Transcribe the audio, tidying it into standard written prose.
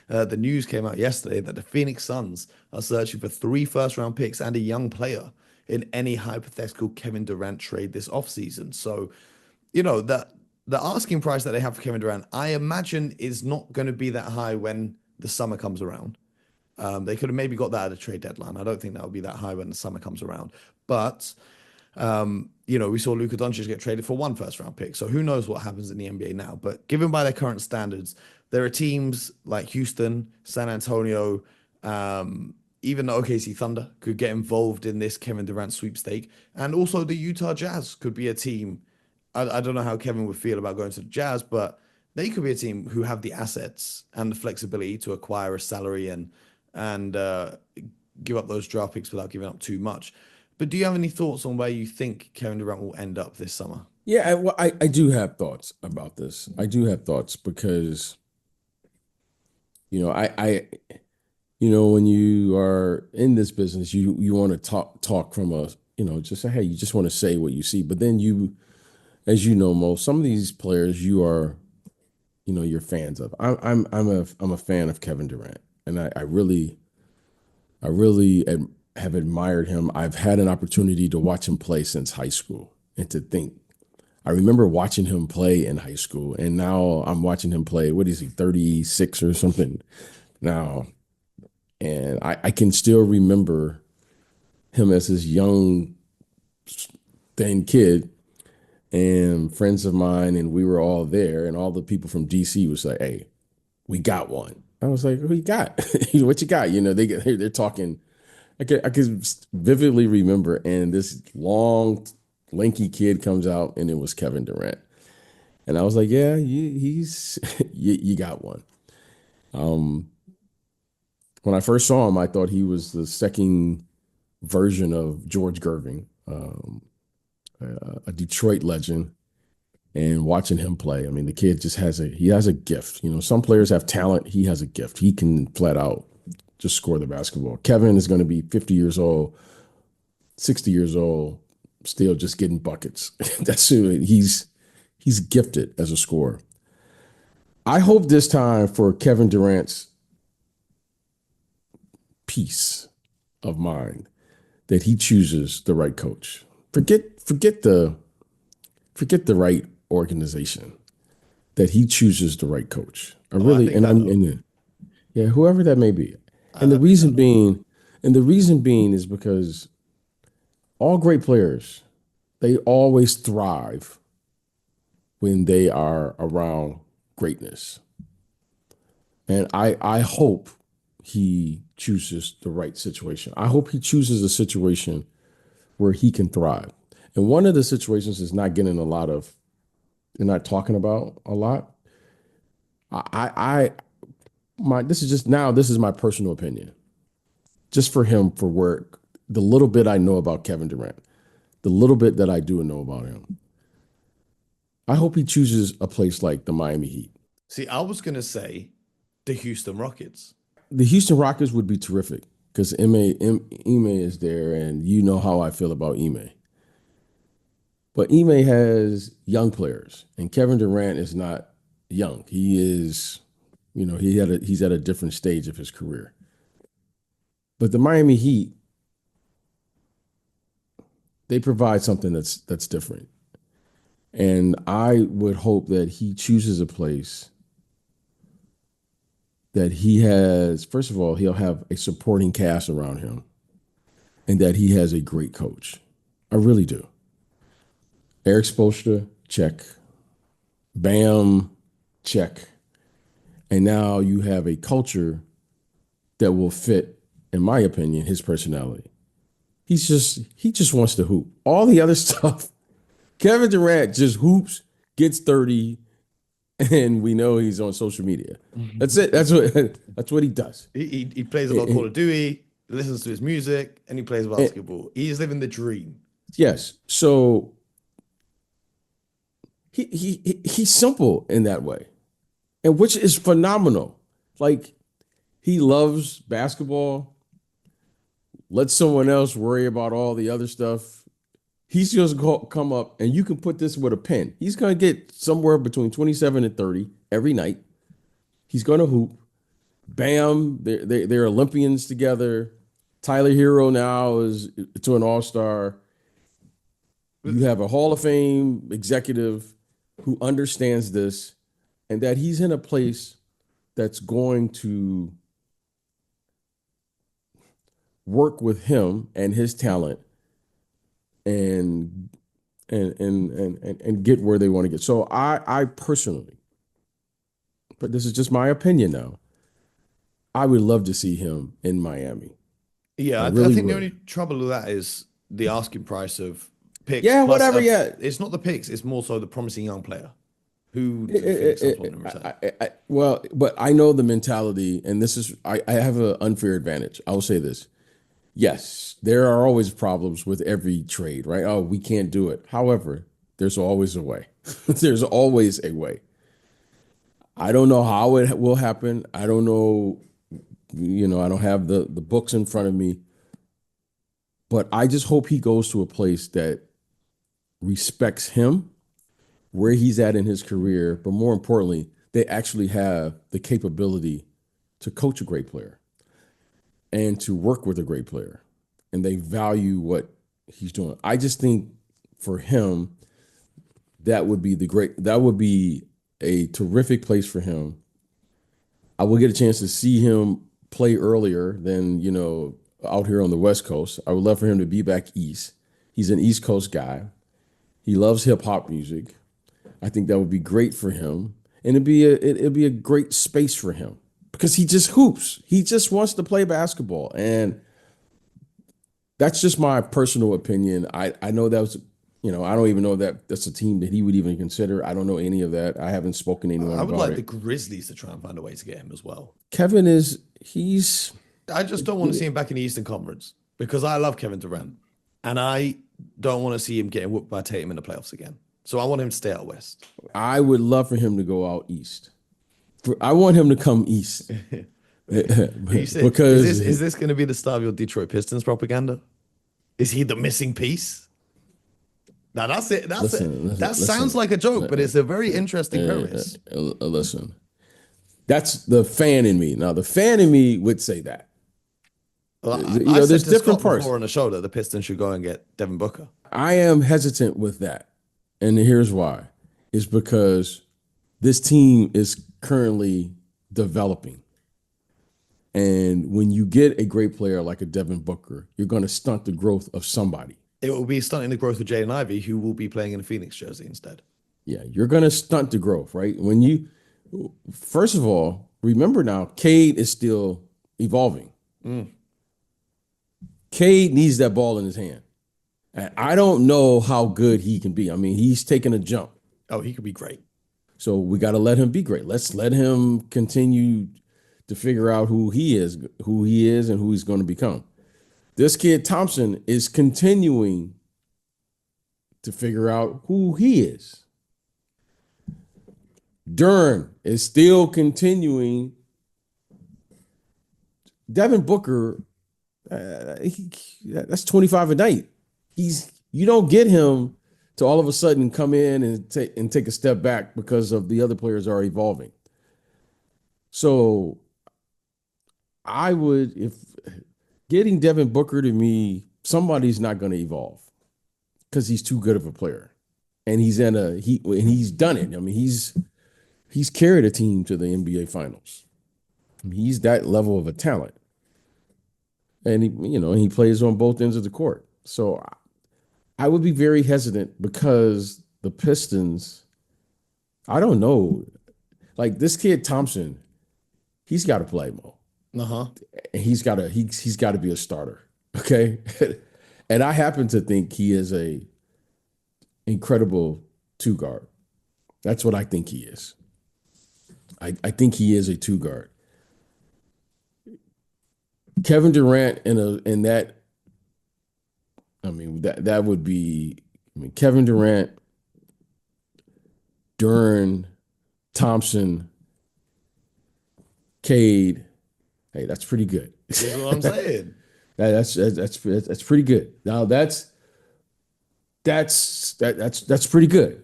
The news came out yesterday that the Phoenix Suns are searching for three first-round picks and a young player in any hypothetical Kevin Durant trade this offseason. So, the asking price that they have for Kevin Durant, I imagine, is not going to be that high when the summer comes around. They could have maybe got that at a trade deadline. I don't think that would be that high when the summer comes around. But we saw Luka Doncic get traded for one first round pick. So who knows what happens in the NBA now? But given by their current standards, there are teams like Houston, San Antonio, even the OKC Thunder could get involved in this Kevin Durant sweepstake. And also the Utah Jazz could be a team. I don't know how Kevin would feel about going to the Jazz, but they could be a team who have the assets and the flexibility to acquire a salary and give up those draft picks without giving up too much. But do you have any thoughts on where you think Kevin Durant will end up this summer? Yeah, I do have thoughts about this. I do have thoughts because, when you are in this business, you want to talk from a, just say, hey, you just want to say what you see. But then as you know, Mo, some of these players you're fans of. I'm a fan of Kevin Durant, and I really have admired him. I've had an opportunity to watch him play since high school, and to think, I remember watching him play in high school, and now I'm watching him play. What is he, 36 or something now? And I can still remember him as this young, thin kid, and friends of mine, and we were all there, and all the people from DC was like, "Hey, we got one." I was like, "Who you got? What you got?" They're talking. I could vividly remember, and this long, lanky kid comes out, and it was Kevin Durant, and I was like, "Yeah, he's you got one." Um, when I first saw him, I thought he was the second version of George Gervin, a Detroit legend. And watching him play, I mean, the kid just has a gift. Some players have talent. He has a gift. He can flat out just score the basketball. Kevin is going to be 50 years old, 60 years old, still just getting buckets. That's who he's gifted as a scorer. I hope this time for Kevin Durant's peace of mind that he chooses the right coach. Forget the right organization. That he chooses the right coach. I Oh, I really, think and that I'm though. in it. Yeah, whoever that may be. And I the think that reason though. being, and the reason being is because all great players, they always thrive when they are around greatness. And I hope he chooses the right situation. I hope he chooses a situation where he can thrive. And one of the situations is not getting a lot of, they're not talking about a lot. I my this is just now, this is my personal opinion. Just for him, for work, the little bit I know about Kevin Durant, the little bit that I do know about him, I hope he chooses a place like the Miami Heat. See, I was gonna say the Houston Rockets. The Houston Rockets would be terrific because Ime is there, and you know how I feel about Ime. But Ime has young players, and Kevin Durant is not young. He is, he's at a different stage of his career. But the Miami Heat, they provide something that's different. And I would hope that he chooses a place that he has, first of all, he'll have a supporting cast around him and that he has a great coach. I really do. Eric Spoelstra, check. Bam, check. And now you have a culture that will fit, in my opinion, his personality. He just wants to hoop. All the other stuff, Kevin Durant just hoops, gets 30, and we know he's on social media. That's it. That's what he does. He plays a lot of Call And- of Duty, listens to his music, and he plays and- basketball. He's living the dream. yes. So he's simple in that way, and which is phenomenal. Like, he loves basketball. Let someone else worry about all the other stuff. He's just going to come up, and you can put this with a pen. He's going to get somewhere between 27 and 30 every night. He's going to hoop. Bam, they're Olympians together. Tyler Hero now is to an all-star. You have a Hall of Fame executive who understands this and that he's in a place that's going to work with him and his talent and and get where they want to get. So I personally, but this is just my opinion now, I would love to see him in Miami. Yeah, I I really think the would. only trouble with that is the asking price of picks Yeah, plus whatever. Yeah. it's not the picks, it's more so the promising young player. Who do the Phoenix Suns want in return? Well, but I know the mentality, and this is I have an unfair advantage. I will say this. Yes, there are always problems with every trade, right? Oh, we can't do it. However, there's always a way. There's always a way. I don't know how it will happen. I don't know, I don't have the books in front of me, but I just hope he goes to a place that respects him, where he's at in his career, but more importantly, they actually have the capability to coach a great player and to work with a great player, and they value what he's doing. I just think for him, that would be a terrific place for him. I will get a chance to see him play earlier than, out here on the West Coast. I would love for him to be back East. He's an East Coast guy. He loves hip hop music. I think that would be great for him. And it'd be a great space for him because he just hoops. He just wants to play basketball. And that's just my personal opinion. I know that was, I don't even know that that's a team that he would even consider. I don't know any of that. I haven't spoken to anyone I would about like the it. Grizzlies to try and find a way to get him as well. Kevin is he's I just don't want to see him back in the Eastern Conference because I love Kevin Durant and I don't want to see him getting whooped by Tatum in the playoffs again. So I want him to stay out west. I would love for him to go out east. I want him to come east. Is Because this going to be the start of your Detroit Pistons propaganda? Is he the missing piece? Now that's it. That's it. That sounds listen. like a joke, but it's a very interesting premise. Listen, that's the fan in me. Now, the fan in me would say that. Well, I There's said to different Scott parts. before on the show that the Pistons should go and get Devin Booker. I am hesitant with that. And here's why. It's because this team is currently developing. And when you get a great player like a Devin Booker, you're going to stunt the growth of somebody. It will be stunting the growth of Jaden Ivey, who will be playing in a Phoenix jersey instead. Yeah, you're going to stunt the growth, right? First of all, remember now, Cade is still evolving. Cade needs that ball in his hand. And I don't know how good he can be. I mean, he's taking a jump. Oh, he could be great. So we got to let him be great. Let's let him continue to figure out who he is and who he's going to become. This kid Thompson is continuing to figure out who he is. Durant is still continuing. Devin Booker, that's 25 a night. You don't get him to all of a sudden come in and take a step back because of the other players are evolving. So I would, if getting Devin Booker to me, somebody's not going to evolve because he's too good of a player, and he's done it. I mean, he's carried a team to the NBA Finals. I mean, he's that level of a talent, and he plays on both ends of the court. So I would be very hesitant because the Pistons, I don't know, like this kid Thompson, he's got to play, Mo. Uh-huh. And he's got to be a starter. Okay. And I happen to think he is a incredible two guard. That's what I think he is. I think he is a two guard. Kevin Durant in that, I mean, that would be, Kevin Durant, Durant, Thompson, Cade. Hey, that's pretty good. That's what I'm saying. That's pretty good. Now that's pretty good.